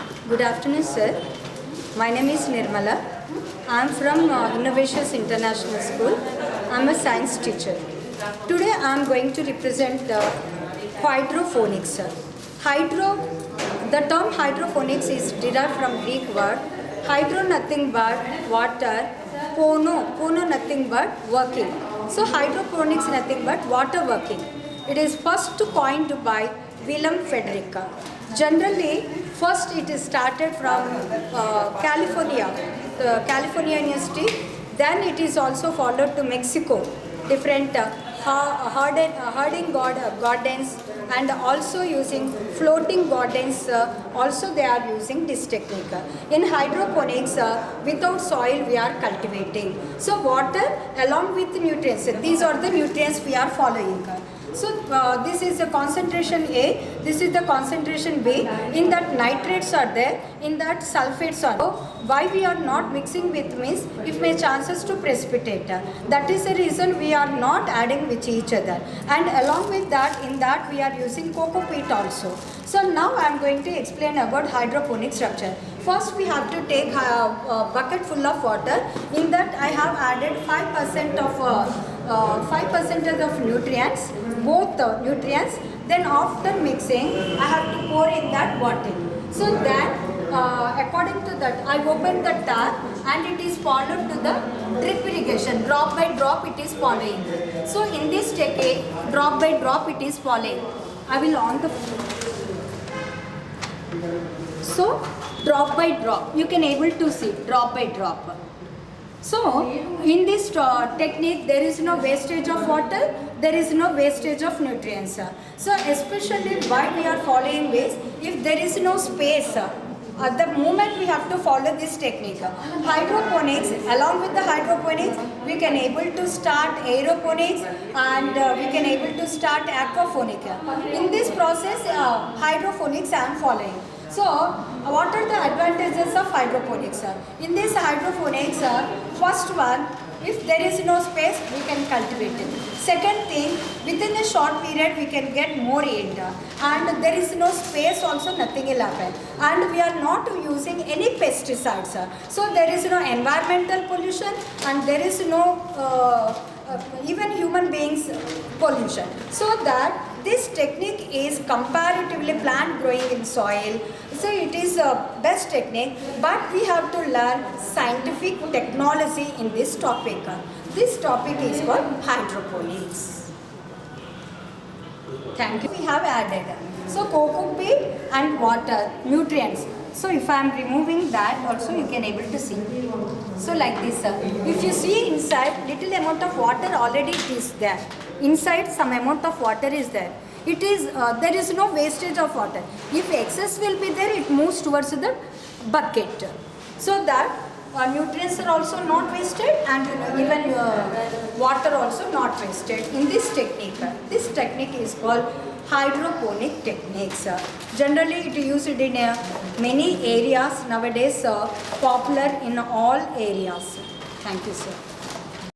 Good afternoon, sir. My name is Nirmala. I am from Innovations International School. I am a science teacher. Today I am going to represent hydroponics, sir. The term hydroponics is derived from Greek word hydro, nothing but water, pono nothing but working. So hydroponics nothing but water working. It is first coined by Willem Frederick. Generally, first it is started from California University. Then it is also followed to Mexico, different herding gardens, and also using floating gardens. Also they are using this technique. In hydroponics, without soil we are cultivating. So water along with nutrients. These are the nutrients we are following. So this is the concentration A, this is the concentration B. In that nitrates are there, in that sulfates are there. Why we are not mixing with means if may chances to precipitate. That is the reason we are not adding with each other. And along with that, in that we are using coco peat also. So now I am going to explain about hydroponic structure. First we have to take a bucket full of water. In that I have added 5% of nutrients, both nutrients. Then after mixing, I have to pour in that bottle. So then, according to that, I open the tap and it is followed to the drip irrigation. Drop by drop it is following. So in this technique, drop by drop it is following. I will on the... So, drop by drop, you can able to see, drop by drop. So, in this technique, there is no wastage of water, there is no wastage of nutrients. So, especially why we are following this, if there is no space, at the moment we have to follow this technique. Hydroponics, along with the hydroponics, we can able to start aeroponics and we can able to start aquaponics. In this process, hydroponics I am following. So, what are the advantages of hydroponics? In this hydroponics, first one, if there is no space, we can cultivate it. Second thing, within a short period, we can get more yield. And there is no space also, nothing will happen. And we are not using any pesticides. So, there is no environmental pollution and there is no even human beings pollution. So that this technique is comparatively plant growing in soil. So it is a best technique, but we have to learn scientific technology in this topic. This topic is called hydroponics. Thank you. We have added so coco peat and water, nutrients. So if I am removing that also you can able to see. So like this, if you see inside, little amount of water already is there. Inside some amount of water is there. It is, there is no wastage of water. If excess will be there, it moves towards the bucket. So that nutrients are also not wasted and even water also not wasted in this technique. This technique is called hydroponic techniques. Generally it is used in many areas nowadays, popular in all areas. Thank you, sir.